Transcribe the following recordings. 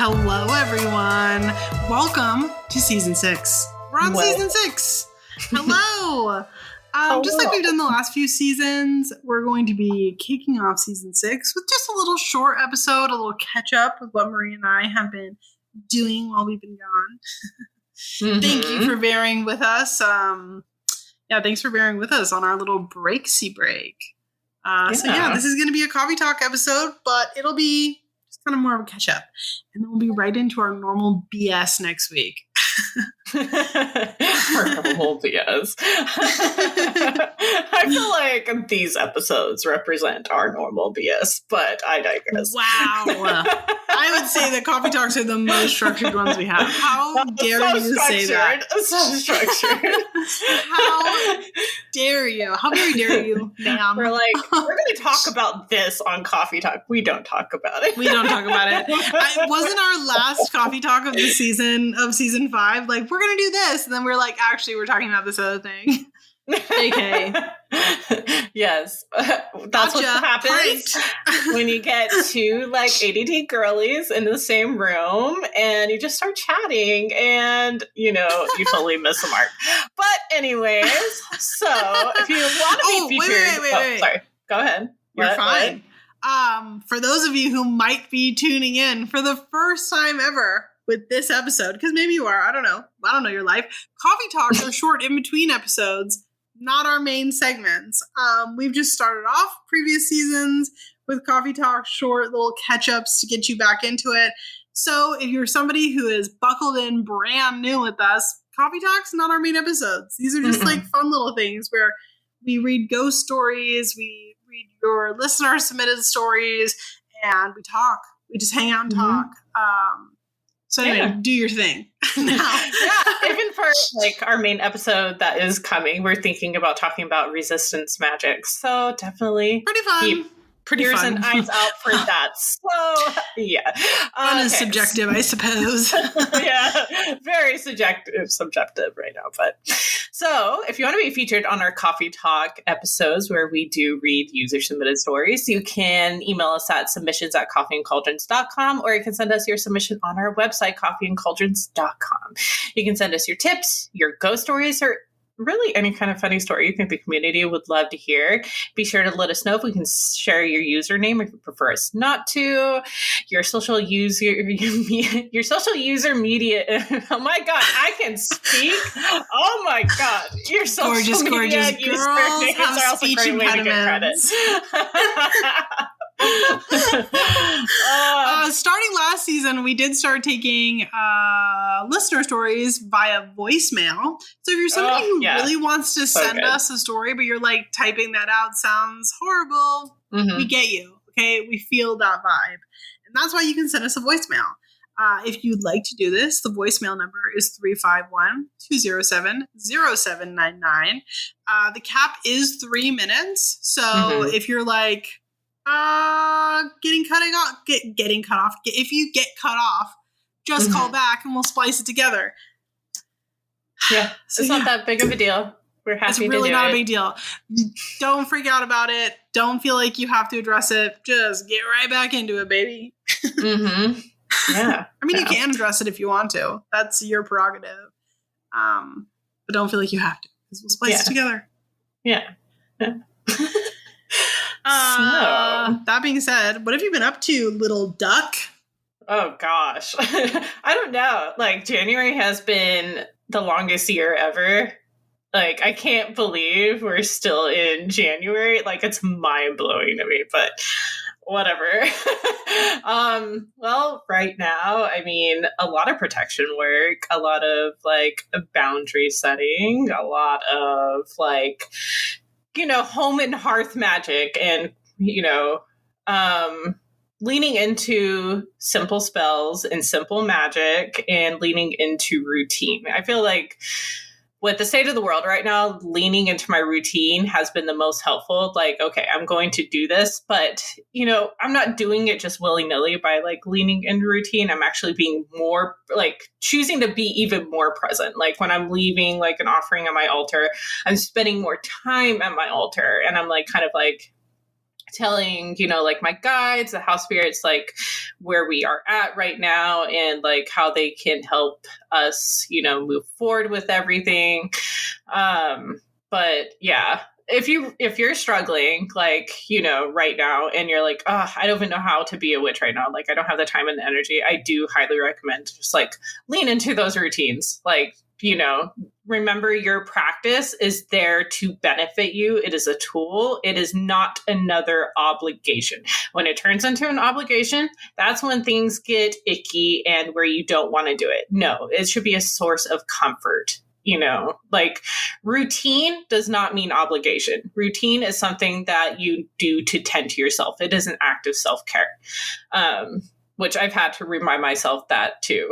Hello, everyone. Welcome to Season 6. We're on Season 6. Hello. Just like we've done the last few seasons, we're going to be kicking off Season 6 with just a little short episode, a little catch-up with what Marie and I have been doing while we've been gone. Thank you for bearing with us. Thanks for bearing with us on our little breaksy break. So this is going to be a coffee talk episode, but it'll be just kind of more of a catch up. And then we'll be right into our normal BS next week. Our normal BS. I feel like these episodes represent our normal BS, but I digress. Wow. I would say that coffee talks are the most structured ones we have. How dare you say that? So structured. How dare you? How very dare you, ma'am? We're going to talk about this on Coffee Talk. We don't talk about it. We don't talk about it. Wasn't our last coffee talk of the season 5 like, we're going to do this? And then we're like, actually, we're talking about this other thing. Okay. Yes. That's what happens when you get two ADD girlies in the same room and you just start chatting and, you totally miss the mark. But anyways, so if you want to be featured... Wait. Sorry. Go ahead. You're fine. For those of you who might be tuning in for the first time ever with this episode, because maybe you are, I don't know your life. Coffee talks are short in between episodes, not our main segments. We've just started off previous seasons with coffee talk, short little catch-ups to get you back into it. So if you're somebody who is buckled in brand new with us, coffee talks, not our main episodes. These are just fun little things where we read ghost stories, we read your listener submitted stories, and we talk. We just hang out and talk. So anyway, do your thing. Even for our main episode that is coming, we're thinking about talking about resistance magic. So definitely pretty fun. Pretty ears fun. and eyes out for that. So yeah, fun is subjective, I suppose. Yeah, very subjective right now. But so if you want to be featured on our Coffee Talk episodes where we do read user submitted stories, you can email us at submissions@coffeeandcauldrons.com, or you can send us your submission on our website, coffeeandcauldrons.com. You can send us your tips, your ghost stories, or really any kind of funny story you think the community would love to hear. Be sure to let us know if we can share your username if you prefer us not to. Your social user media. Oh my God, I can speak. Oh my God, your social media usernames are also a great way to get credit. Starting last season, we did start taking listener stories via voicemail. So if you're somebody who really wants to send us a story, but you're typing that out sounds horrible, we get you. Okay, we feel that vibe, and that's why you can send us a voicemail. If you'd like to do this, the voicemail number is 351-207-0799. The cap is 3 minutes, so if you're getting cut off. If you get cut off, just call back and we'll splice it together. Yeah, it's not that big of a deal. We're happy to do it. It's really not a big deal. Don't freak out about it. Don't feel like you have to address it. Just get right back into it, baby. Yeah. I mean, you can address it if you want to. That's your prerogative. But don't feel like you have to, because we'll splice it together. Yeah. That being said, what have you been up to, little duck? Oh gosh. I don't know. January has been the longest year ever. I can't believe we're still in January. It's mind blowing to me, but whatever. Well, right now, I mean, a lot of protection work, a lot of boundary setting, a lot of home and hearth magic, and, leaning into simple spells and simple magic and leaning into routine. I feel like with the state of the world right now, leaning into my routine has been the most helpful. Okay, I'm going to do this, but, I'm not doing it just willy-nilly by leaning into routine. I'm actually being more choosing to be even more present. When I'm leaving an offering on my altar, I'm spending more time at my altar, and I'm telling, like my guides, the house spirits, like where we are at right now and like how they can help us, move forward with everything. But yeah, if you're struggling, like, right now and you're like, oh, I don't even know how to be a witch right now. Like, I don't have the time and the energy. I do highly recommend just like lean into those routines. Like, remember your practice is there to benefit you. It is a tool. It is not another obligation. When it turns into an obligation, that's when things get icky and where you don't want to do it. No, it should be a source of comfort. Like routine does not mean obligation. Routine is something that you do to tend to yourself. It is an act of self-care. Which I've had to remind myself that too.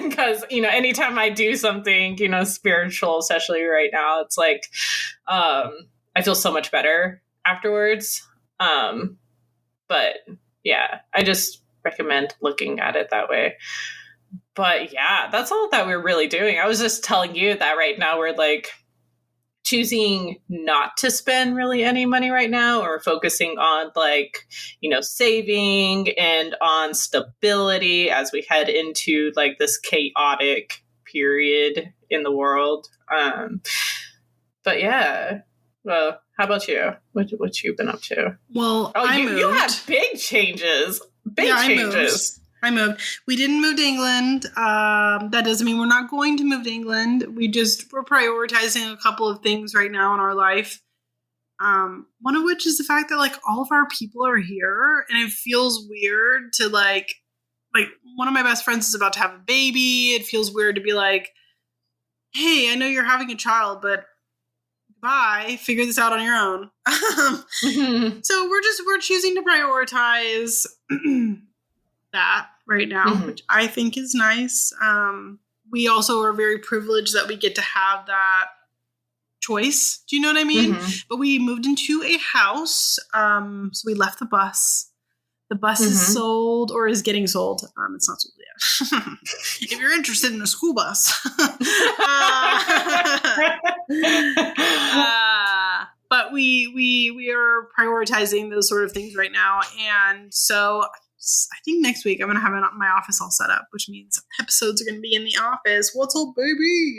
Because, anytime I do something, spiritual, especially right now, it's like, I feel so much better afterwards. But yeah, I just recommend looking at it that way. But yeah, that's all that we're really doing. I was just telling you that right now we're like choosing not to spend really any money right now, or focusing on like, saving and on stability as we head into like this chaotic period in the world. But yeah, well, how about you? What you been up to? Well, you had big changes. I moved. We didn't move to England. That doesn't mean we're not going to move to England. We're prioritizing a couple of things right now in our life. One of which is the fact that like all of our people are here, and it feels weird to like one of my best friends is about to have a baby. It feels weird to be like, hey, I know you're having a child, but bye, figure this out on your own. So we're choosing to prioritize that right now, which I think is nice. We also are very privileged that we get to have that choice. Do you know what I mean? But we moved into a house. So we left the bus. The bus is sold or is getting sold. It's not sold yet. If you're interested in a school bus. But we are prioritizing those sort of things right now. And so I think next week I'm going to have my office all set up, which means episodes are going to be in the office. What's up, baby?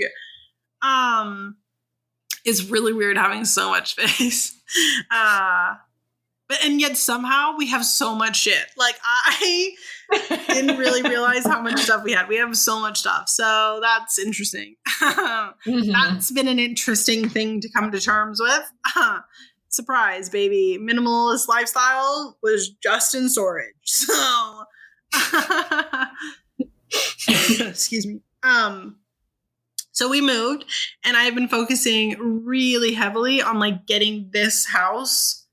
It's really weird having so much space. And yet somehow we have so much shit. Like I didn't really realize how much stuff we had. We have so much stuff. So that's interesting. That's been an interesting thing to come to terms with. Surprise, baby. Minimalist lifestyle was just in storage. So, excuse me. So we moved, and I've been focusing really heavily on like getting this house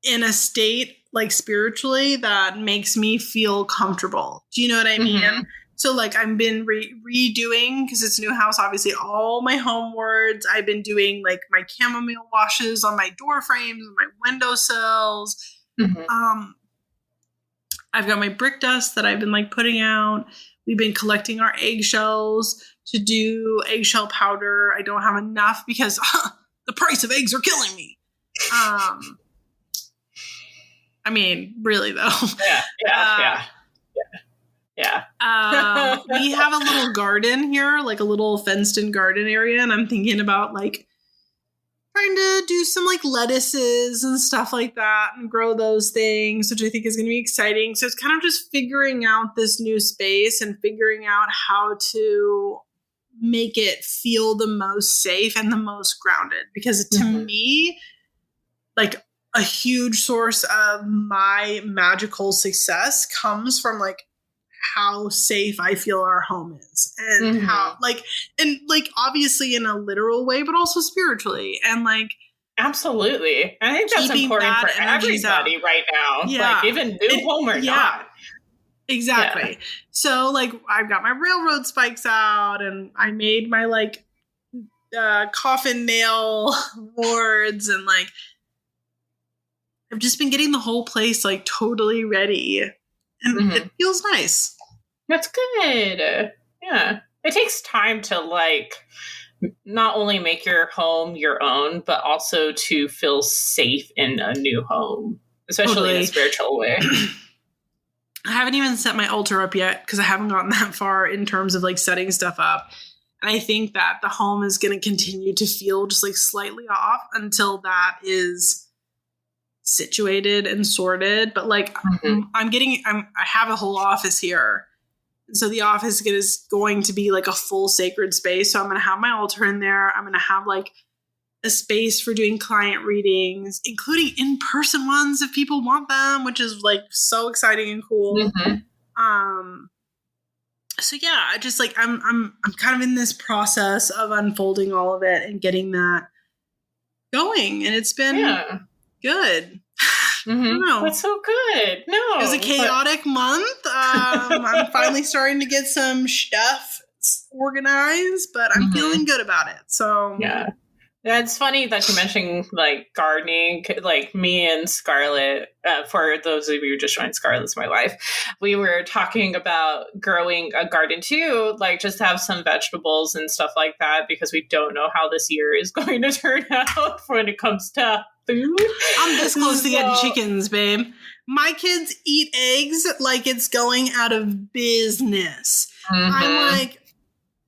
in a state like spiritually that makes me feel comfortable. Do you know what I mean? So like I've been redoing, because it's a new house, obviously, all my home wards. I've been doing like my chamomile washes on my door frames and my windowsills. I've got my brick dust that I've been like putting out. We've been collecting our eggshells to do eggshell powder. I don't have enough because the price of eggs are killing me. I mean, really though. Yeah. We have a little garden here, like a little fenced-in garden area, and I'm thinking about like trying to do some like lettuces and stuff like that and grow those things, which I think is going to be exciting. So it's kind of just figuring out this new space and figuring out how to make it feel the most safe and the most grounded. Because to me, like a huge source of my magical success comes from like how safe I feel our home is, and how like obviously in a literal way, but also spiritually, and like absolutely. I think that's important for everybody right now. Yeah. Like even new home or not. Exactly. Yeah. So like I've got my railroad spikes out, and I made my like coffin nail wards, and like I've just been getting the whole place like totally ready. And it feels nice. That's good. Yeah. It takes time to like not only make your home your own, but also to feel safe in a new home, especially in a spiritual way. I haven't even set my altar up yet because I haven't gotten that far in terms of like setting stuff up. And I think that the home is going to continue to feel just like slightly off until that is situated and sorted. But like I have a whole office here. So the office is going to be like a full sacred space. So I'm going to have my altar in there. I'm going to have like a space for doing client readings, including in-person ones if people want them, which is like so exciting and cool. So yeah, I just like I'm kind of in this process of unfolding all of it and getting that going, and it's been good. I don't know. That's so good. No, it was a chaotic month. I'm finally starting to get some stuff organized, but I'm feeling good about it. So yeah. It's funny that you mentioned like gardening. Like me and Scarlett, for those of you who just joined, Scarlett's my wife. We were talking about growing a garden too, like just have some vegetables and stuff like that, because we don't know how this year is going to turn out when it comes to food. I'm this close to getting chickens, babe. My kids eat eggs like it's going out of business. I'm like,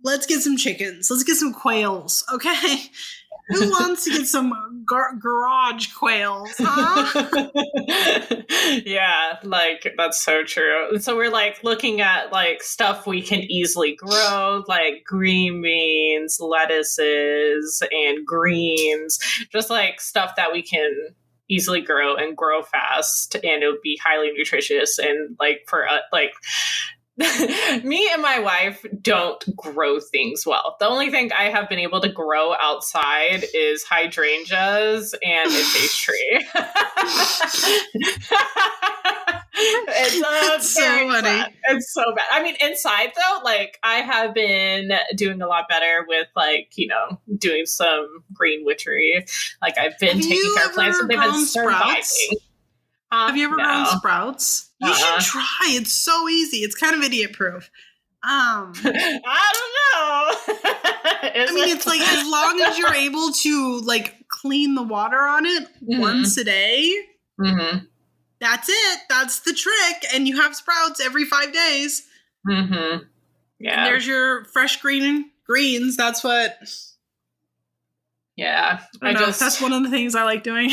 let's get some chickens. Let's get some quails, okay? Who wants to get some garage quails, huh? Yeah, like that's so true. So we're like looking at like stuff we can easily grow, like green beans, lettuces, and greens, just like stuff that we can easily grow and grow fast, and it would be highly nutritious. And like for like me and my wife don't grow things well. The only thing I have been able to grow outside is hydrangeas and a face tree. It's so funny. Fun. It's so bad. I mean, inside though, like I have been doing a lot better with like, you know, doing some green witchery. Like I've been taking care of plants and they've been surviving. Have you ever grown sprouts? You should try. It's so easy. It's kind of idiot proof. I don't know. I mean, it's like as long as you're able to like clean the water on it once a day. That's it. That's the trick. And you have sprouts every 5 days. Yeah. And there's your fresh greens. That's what. Yeah, that's one of the things I like doing.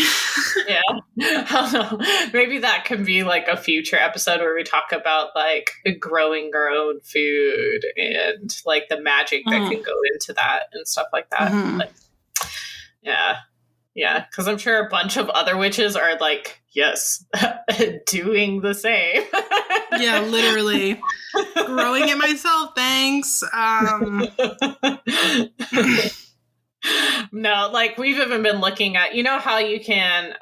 Yeah, I don't know. Maybe that can be like a future episode where we talk about like growing our own food and like the magic that can go into that and stuff like that. Like, yeah, because I'm sure a bunch of other witches are like, yes, doing the same. Yeah, literally growing it myself. Thanks. No, like we've even been looking at, you know how you can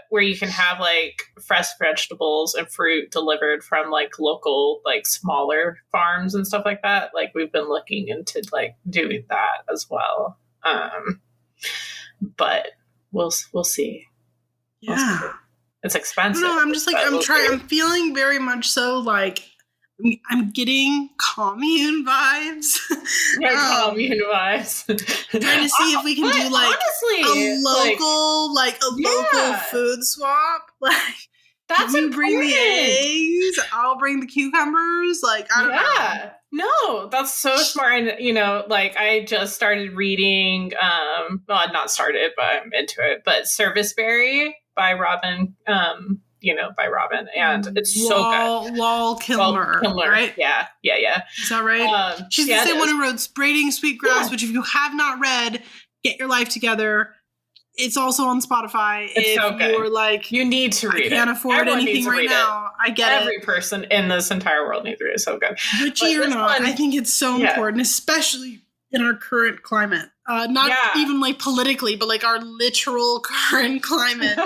where you can have like fresh vegetables and fruit delivered from like local like smaller farms and stuff like that. Like we've been looking into like doing that as well. But we'll see. Yeah. We'll see. It's expensive. No, I'm just like I'm feeling very much so like I'm getting commune vibes. Yeah, commune vibes. Trying to see if we can do like honestly, a local food swap. Like that's you bring the eggs, I'll bring the cucumbers. Like I don't know. No, that's so smart. And you know, like I just started reading. Well, not started, but I'm into it. But Serviceberry by Robin. By Robin, and it's so good. Wall Kilmer, right? Yeah. Is that right? She's the same one who wrote Braiding Sweetgrass, which if you have not read, get your life together. It's also on Spotify. It's so good. You're like, you need to read it. I can't afford anything right now. I get it. Every person in this entire world needs to read it. It's so good. Witchy or not, I think it's so important, especially in our current climate. Not even like politically, but like our literal current climate.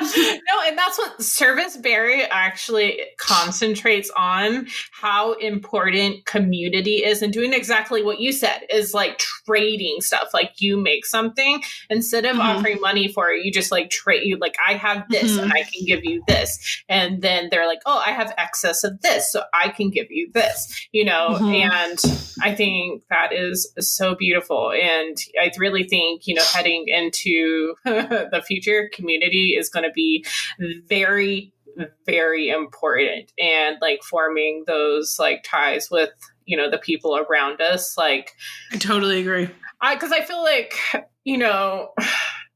No, and that's what Service Berry actually concentrates on, how important community is, and doing exactly what you said is like trading stuff. Like you make something, instead of offering money for it, you just like trade. You like, I have this and I can give you this. And then they're like, oh, I have excess of this, so I can give you this, and I think that is so beautiful. And I really think, heading into the future, community is going to be very, very important, and like forming those like ties with, the people around us. Like, I totally agree. Because I feel like,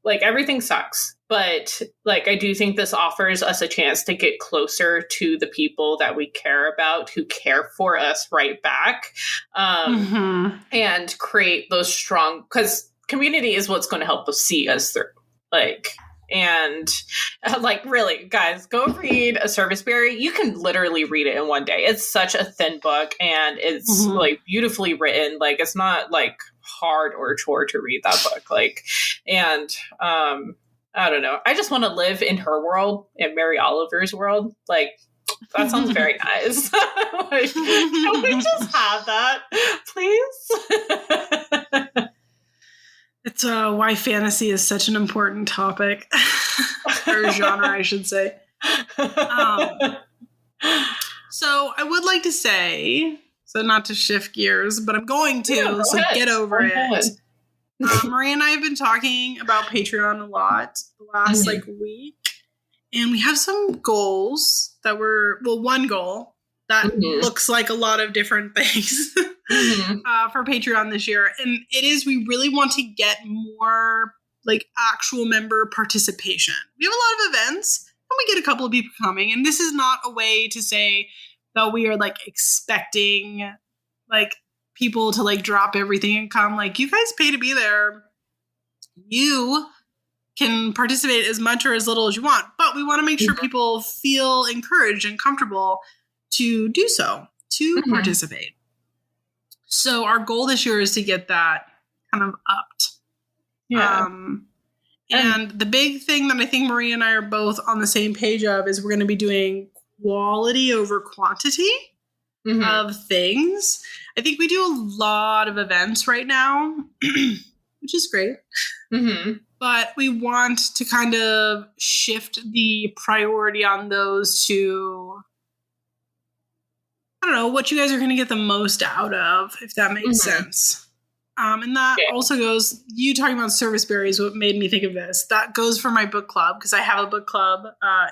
like everything sucks, but like I do think this offers us a chance to get closer to the people that we care about, who care for us right back, and create those strong, because community is what's going to help us see us through. Like, and like, really, guys, go read A Service Berry. You can literally read it in one day. It's such a thin book, and it's like beautifully written. Like, it's not like hard or a chore to read that book. Like, and I don't know. I just want to live in her world, in Mary Oliver's world. Like, that sounds very nice. Like, can we just have that, please? It's why fantasy is such an important topic, or genre, I should say. So I would like to say, so not to shift gears, but I'm going to, so get over it. Maria and I have been talking about Patreon a lot the last week, and we have some goals that one goal that looks like a lot of different things for Patreon this year. And it is, we really want to get more like actual member participation. We have a lot of events and we get a couple of people coming. And this is not a way to say that we are like expecting like people to like drop everything and come. Like, you guys pay to be there. You can participate as much or as little as you want, but we want to make sure people feel encouraged and comfortable to do so, to participate. So our goal this year is to get that kind of upped. Yeah. And the big thing that I think Maria and I are both on the same page of is we're going to be doing quality over quantity of things. I think we do a lot of events right now, which is great. But we want to kind of shift the priority on those to, I don't know, what you guys are going to get the most out of, if that makes sense. And that also goes, you talking about Service Berry is what made me think of this. That goes for my book club, because I have a book club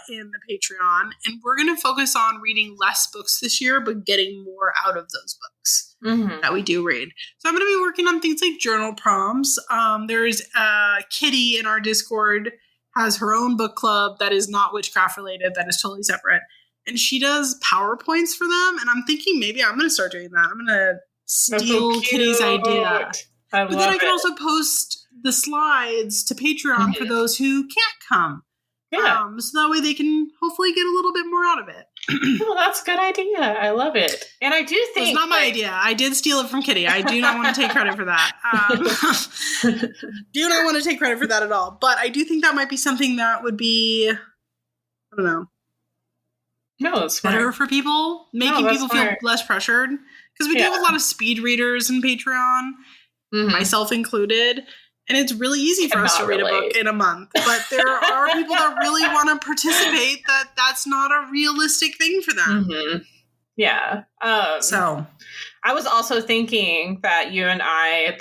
in the Patreon, and we're going to focus on reading less books this year, but getting more out of those books that we do read. So I'm going to be working on things like journal prompts. There's Kitty in our Discord has her own book club that is not witchcraft related, that is totally separate. And she does PowerPoints for them. And I'm thinking maybe I'm going to start doing that. I'm going to steal Kitty's idea. But then I can also post the slides to Patreon for those who can't come. Yeah. So that way they can hopefully get a little bit more out of it. Well, that's a good idea. I love it. And I do think it's not my idea. I did steal it from Kitty. I do not want to take credit for that. Do not want to take credit for that at all. But I do think that might be something that would be, I don't know. No, it's better for people, making people feel less pressured. Because we do have a lot of speed readers in Patreon, myself included. And it's really easy for us to read a book in a month. But there are people that really want to participate that's not a realistic thing for them. Yeah. So I was also thinking that you and I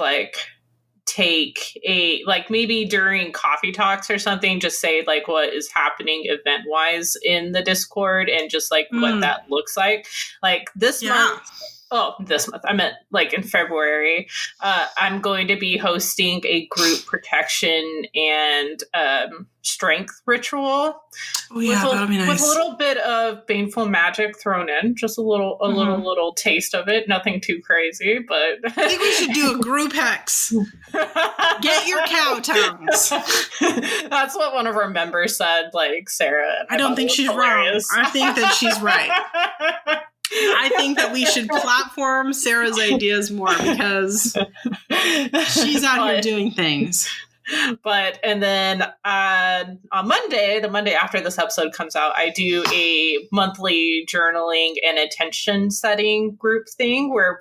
take a, maybe during coffee talks or something, just say what is happening event wise in the Discord, and just what that looks like. This month. Oh, this month. I meant in February. I'm going to be hosting a group protection and strength ritual. Oh yeah, that'll be nice. With a little bit of baneful magic thrown in, just a little taste of it. Nothing too crazy, but I think we should do a group hex. Get your cow tongues. That's what one of our members said. Sarah. I don't think she's wrong. I think that she's right. I think that we should platform Sarah's ideas more, because she's out here doing things. And then on Monday, the Monday after this episode comes out, I do a monthly journaling and attention setting group thing where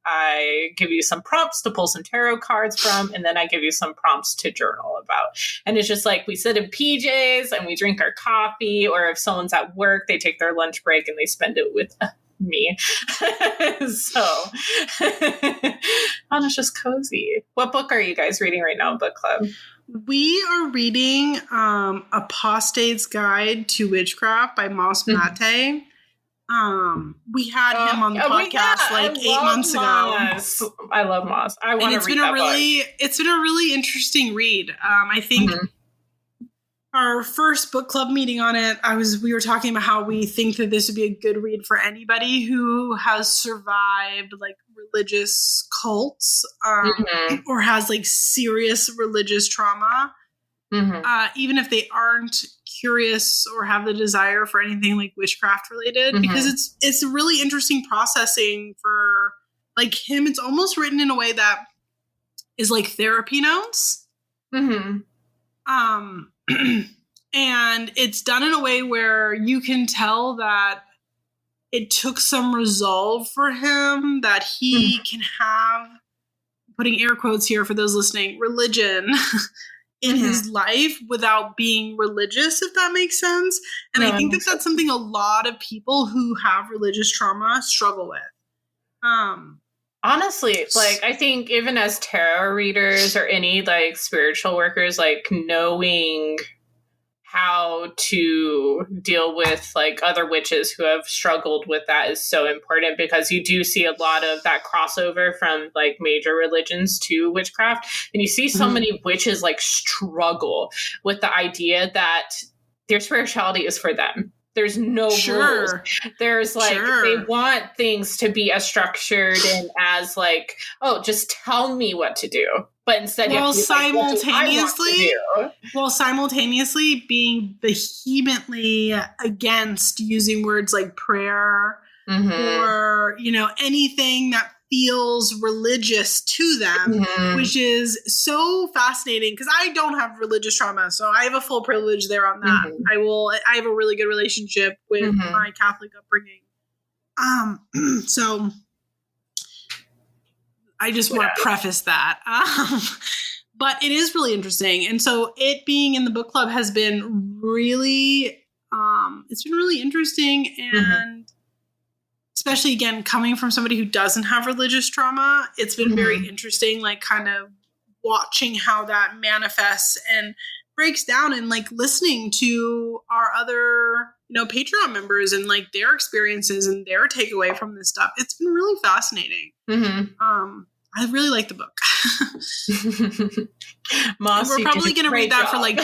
I give you some prompts to pull some tarot cards from, and then I give you some prompts to journal about. And it's just like we sit in PJs and we drink our coffee, or if someone's at work, they take their lunch break and they spend it with me. So and it's just cozy. What book are you guys reading right now in book club? We are reading Apostate's Guide to Witchcraft by Moss Mate. We had him on the podcast 8 months Moss. Ago. I love Moss. I want to read that book. It's been a really interesting read. I think our first book club meeting on it, we were talking about how we think that this would be a good read for anybody who has survived like religious cults or has like serious religious trauma. Even if they aren't curious or have the desire for anything like witchcraft related, because it's really interesting processing for like him. It's almost written in a way that is like therapy notes. And it's done in a way where you can tell that it took some resolve for him, that he can have, putting air quotes here for those listening, religion in his life without being religious, if that makes sense. And I think that's something a lot of people who have religious trauma struggle with. Honestly, like I think even as tarot readers or any like spiritual workers, like knowing how to deal with like other witches who have struggled with that is so important, because you do see a lot of that crossover from like major religions to witchcraft. And you see so many witches like struggle with the idea that their spirituality is for them. There's no rules. There's like, they want things to be as structured and as like, oh, just tell me what to do. But instead, while simultaneously being vehemently against using words like prayer or, anything that feels religious to them, which is so fascinating because I don't have religious trauma. So I have a full privilege there on that. I have a really good relationship with my Catholic upbringing. So I just want to preface that. But it is really interesting. And so it being in the book club has been really, it's been really interesting. And especially, again, coming from somebody who doesn't have religious trauma, it's been very interesting, like kind of watching how that manifests and breaks down, and like listening to our other, Patreon members and like their experiences and their takeaway from this stuff. It's been really fascinating. I really like the book. Moss, we're probably going to read that for like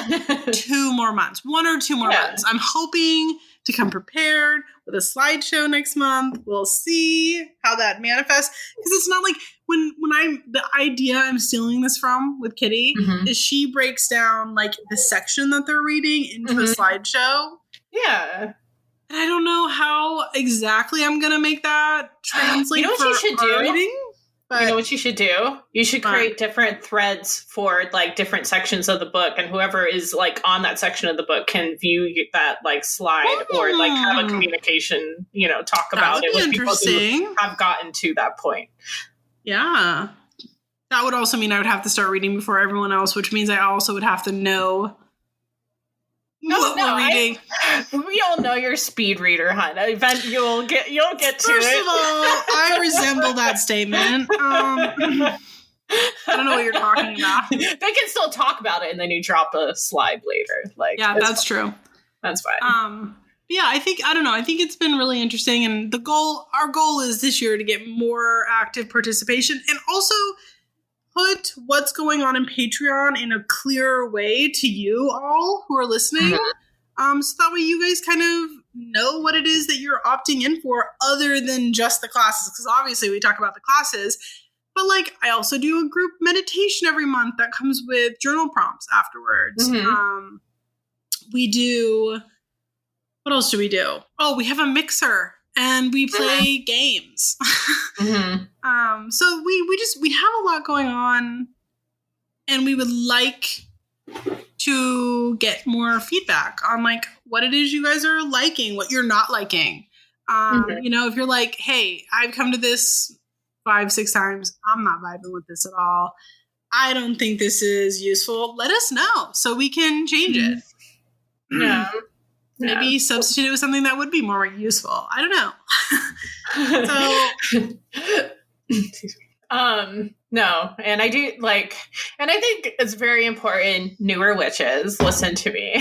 2 more months, 1 or 2 more months. I'm hoping to come prepared with a slideshow next month. We'll see how that manifests, because it's not like the idea I'm stealing this from with Kitty is she breaks down like the section that they're reading into a slideshow. Yeah. And I don't know how exactly I'm going to make that translate. You know what you should do? Reading? But, you know what you should do? You should create different threads for like different sections of the book, and whoever is like on that section of the book can view that like slide or like have a communication, talk about it with people who have gotten to that point. Yeah. That would also mean I would have to start reading before everyone else, which means I also would have to know what we're reading. We all know you're a speed reader, hon. You'll get to it. First of all, I resemble that statement. I don't know what you're talking about. They can still talk about it, and then you drop a slide later. That's true. That's fine. I think it's been really interesting, and our goal is this year to get more active participation, and also put what's going on in Patreon in a clearer way to you all who are listening. So that way you guys kind of know what it is that you're opting in for other than just the classes. Because obviously we talk about the classes, but like I also do a group meditation every month that comes with journal prompts afterwards. We do, what else do we do? Oh, we have a mixer. And we play games. So we have a lot going on And we would like to get more feedback on like what it is you guys are liking, what you're not liking. You know, if you're like, hey, I've come to this 5-6 times, I'm not vibing with this at all, I don't think this is useful, let us know so we can change it. Yeah. Maybe substitute it with something that would be more useful. I don't know. No, and I do and I think it's very important, newer witches, listen to me,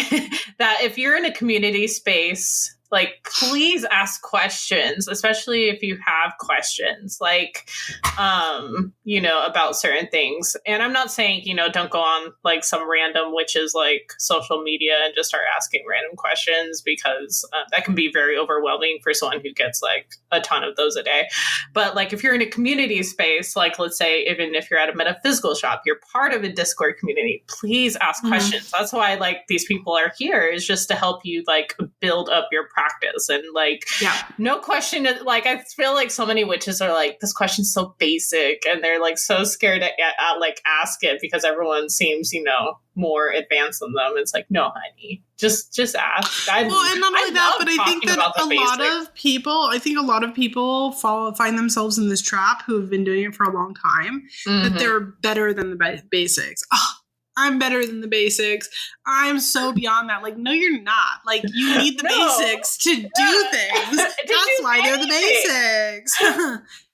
that if you're in a community space, like, please ask questions, especially if you have questions, like, you know, about certain things. And I'm not saying, you know, don't go on like some random witches like social media and just start asking random questions, because that can be very overwhelming for someone who gets like a ton of those a day. But like, if you're in a community space, like, let's say, even if you're at a metaphysical shop, you're part of a Discord community, please ask questions. That's why like these people are here, is just to help you like build up your practice. And like, no question, like, I feel like so many witches are like, this question's so basic, and they're like so scared to like ask it because everyone seems, you know, more advanced than them. It's like, no, honey, just ask. And not only that, but I think that a lot of people find themselves in this trap who have been doing it for a long time, that they're better than the basics. Oh, I'm better than the basics. I'm so beyond that. Like, no, you're not. Like, you need the basics to do things. That's why they're the basics.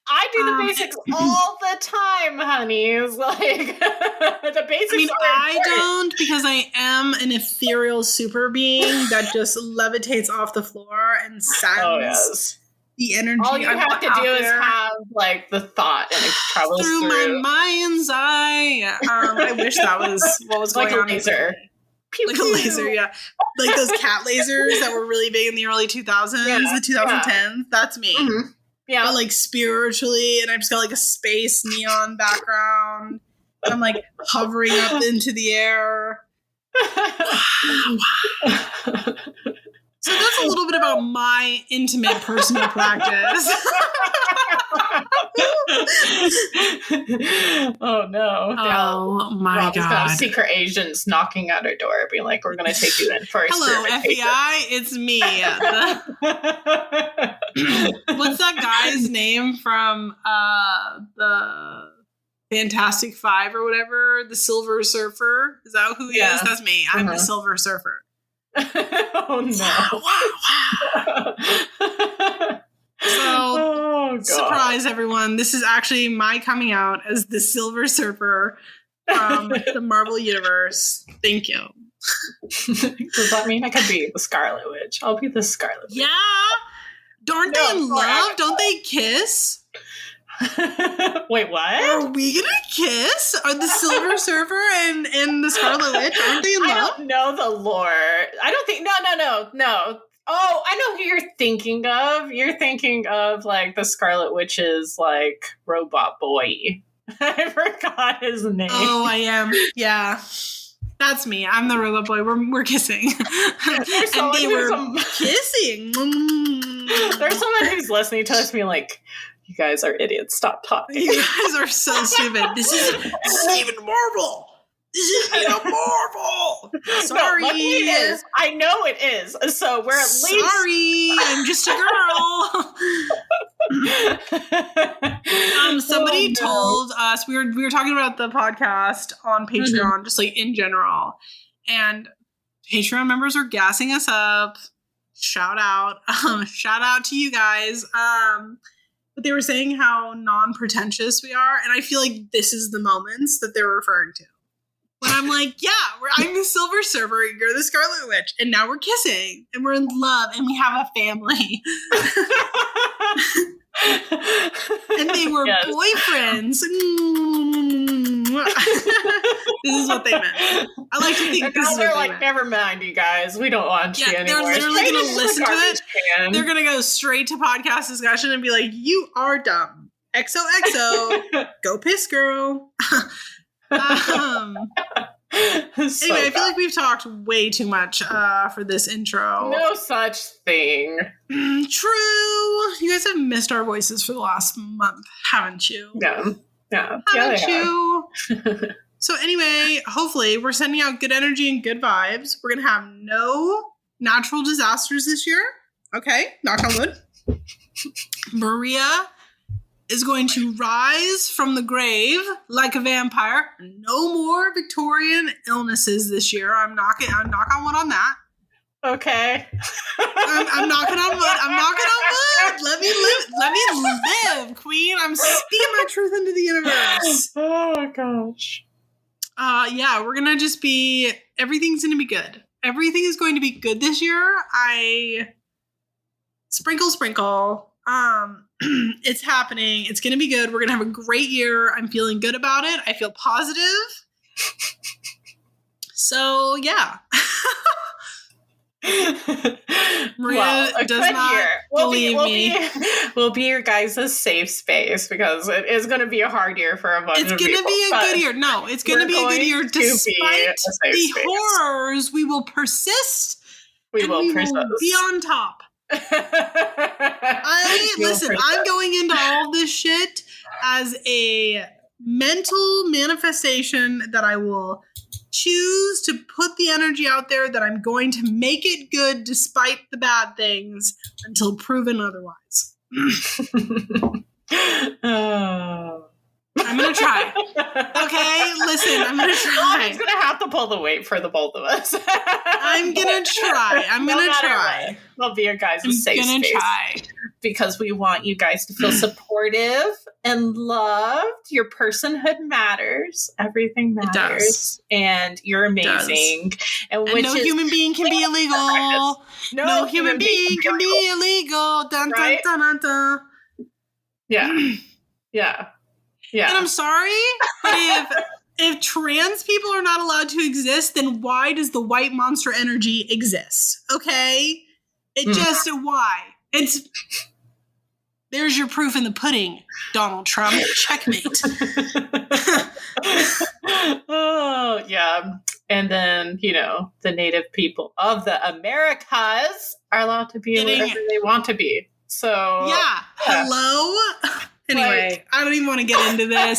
I do the basics all the time, honeys. Like, the basics. I mean, I don't, because I am an ethereal super being that just levitates off the floor and sends the energy. All you have to do is have like the thought, and it travels through my mind's eye. I wish that was what was like going on. Like a laser. Pew, like pew. A laser, yeah. Like those cat lasers that were really big in the early 2000s, the 2010s. That's me. Yeah. But like spiritually, and I've just got like a space neon background. I'm like hovering up into the air. So that's a little bit about my intimate personal practice. Oh no. Oh my God. Got secret agents knocking at our door being like, we're going to take you in for hello, FBI, it's me. What's that guy's name from the Fantastic Five or whatever? The Silver Surfer? Is that who he is? That's me. I'm the Silver Surfer. Oh no. So, surprise everyone. This is actually my coming out as the Silver Surfer from the Marvel Universe. Thank you. Does that mean I could be the Scarlet Witch? I'll be the Scarlet Witch. Yeah. Aren't they in love? Don't they kiss? Wait, what? Are we gonna kiss? Are the Silver Surfer and the Scarlet Witch, aren't they in love? I don't know the lore. I don't think. No. Oh, I know who you're thinking of. You're thinking of like the Scarlet Witch's like robot boy. I forgot his name. Oh, I am. Yeah. That's me. I'm the robot boy. We're kissing. And they were kissing. There's someone who's listening to us being like, you guys are idiots. Stop talking. You guys are so stupid. This isn't even Marvel. This isn't even Marvel. Sorry. No, it is. I know it is. So we're at least. Sorry. I'm just a girl. Somebody told us, we were talking about the podcast on Patreon, just like in general. And Patreon members are gassing us up. Shout out. Shout out to you guys. But they were saying how non-pretentious we are, and I feel like this is the moments that they're referring to. When I'm like, yeah, I'm the Silver Surfer, you're the Scarlet Witch, and now we're kissing, and we're in love, and we have a family. And they were boyfriends. This is what they meant. I like to think this is what they meant. Never mind, you guys. We don't want you anymore. They're literally going to listen to it. They're going to go straight to podcast discussion and be like, you are dumb. XOXO. Go piss, girl. Anyway, I feel like we've talked way too much for this intro. No such thing. True. You guys have missed our voices for the last month, haven't you? Yeah. Haven't you? So anyway, hopefully we're sending out good energy and good vibes. We're going to have no natural disasters this year. Okay, knock on wood. Maria is going to rise from the grave like a vampire. No more Victorian illnesses this year. I'm knocking on wood on that. Okay. I'm knocking on wood. I'm knocking on wood. Let me live. Let me live, Queen. I'm speaking my truth into the universe. Oh gosh. Yeah, we're gonna just be. Everything's gonna be good. Everything is going to be good this year. Sprinkle. It's happening. It's gonna be good. We're gonna have a great year. I'm feeling good about it. I feel positive. So yeah. Maria does not believe me. We'll be your guys' safe space because it is going to be a hard year for a bunch of people. It's going to be a good year. No, it's going to be a good year. Despite the horrors, we will persist. We will be on top. Listen, I'm going into all this shit as a mental manifestation that I will choose to put the energy out there that I'm going to make it good despite the bad things until proven otherwise. I'm going to try. Okay, listen, I'm going to try. He's going to have to pull the weight for the both of us. I'm going to try. I'm going to try. We'll be your guys' safe space. Try. Because we want you guys to feel supportive and loved. Your personhood matters. Everything matters. And you're amazing. And no human being can be illegal. No human being can be illegal. Dun, dun, dun, dun, dun. Yeah. Yeah. Yeah. And I'm sorry, but if trans people are not allowed to exist, then why does the white monster energy exist? Okay? Just why? There's your proof in the pudding, Donald Trump. Checkmate. Oh, yeah. And then, the native people of the Americas are allowed to be wherever they want to be. So yeah. Hello? Anyway, I don't even want to get into this.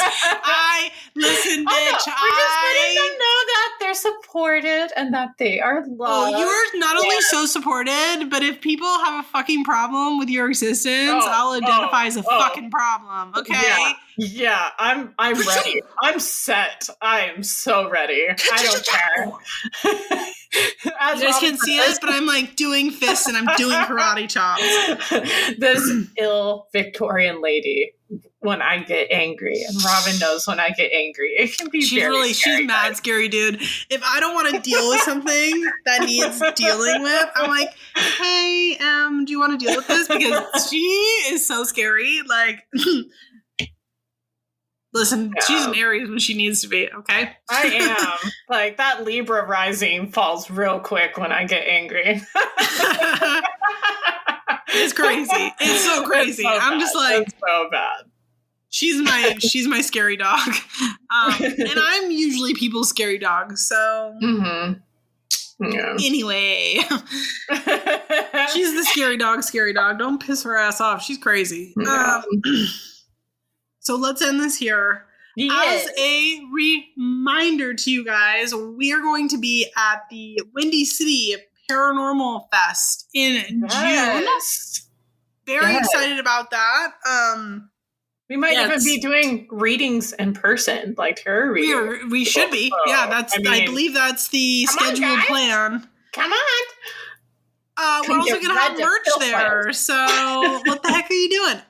Listen, bitch. We're just letting them know that they're supported and that they are loved. Oh, you're not only so supported, but if people have a fucking problem with your existence, I'll identify as a fucking problem. Okay? Yeah. I'm ready. I'm set. I am so ready. I don't care. You guys can't see us, but I'm like doing fists and I'm doing karate chops. This ill Victorian lady, when I get angry, and Robin knows when I get angry, it can be scary. She's mad scary, dude. If I don't want to deal with something that needs dealing with, I'm like, hey, do you want to deal with this? Because she is so scary. Like, listen, she's an Aries when she needs to be, okay? I am. Like, that Libra rising falls real quick when I get angry. It's crazy. It's so crazy. I'm just like, it's so bad. She's my scary dog. And I'm usually people's scary dog, so anyway. She's the scary dog. Don't piss her ass off. She's crazy. So let's end this here. Yes. As a reminder to you guys, we are going to be at the Windy City Paranormal Fest in June. Very excited about that. We might even be doing readings in person, like tarot readings. We should be. Yeah, I believe that's the scheduled plan. Come on. We're also going to have merch there. So what the heck are you doing?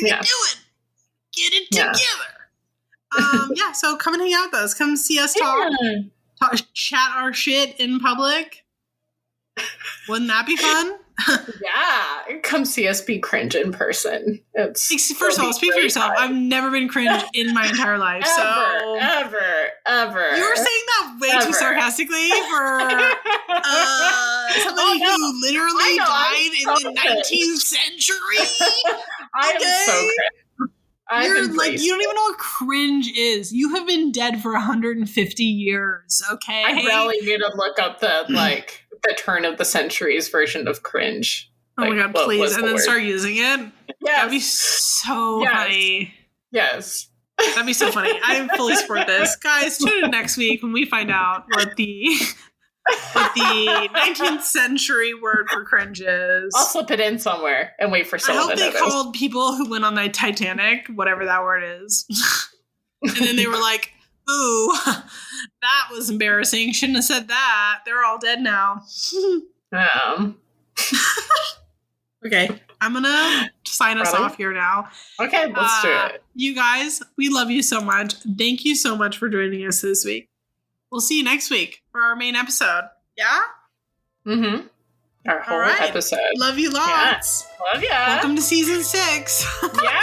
Doing? Get it together. So come and hang out with us. Come see us talk, chat our shit in public. Wouldn't that be fun? Yeah. Come see us be cringe in person. First of all, speak for yourself. I've never been cringe in my entire life. Ever. You were saying that way too sarcastically for somebody who literally died in the 19th century. I am so cringe. You're like, you don't even know what cringe is. You have been dead for 150 years, okay? I really need to look up the turn of the centuries version of cringe. Oh my god, please. And then start using it? Yeah. That'd be so funny. Yes. That'd be so funny. I fully support this. Guys, tune in next week when we find out what the 19th century word for cringe is. I'll slip it in somewhere and wait for someone to notice. I hope they called people who went on the Titanic, whatever that word is. And then they were like, ooh, that was embarrassing. Shouldn't have said that. They're all dead now. Okay, I'm going to sign us off here now. Okay, let's do it. You guys, we love you so much. Thank you so much for joining us this week. We'll see you next week for our main episode. Yeah? Mm-hmm. Our whole episode. Love you lots. Yeah. Love ya. Welcome to season 6. Yeah.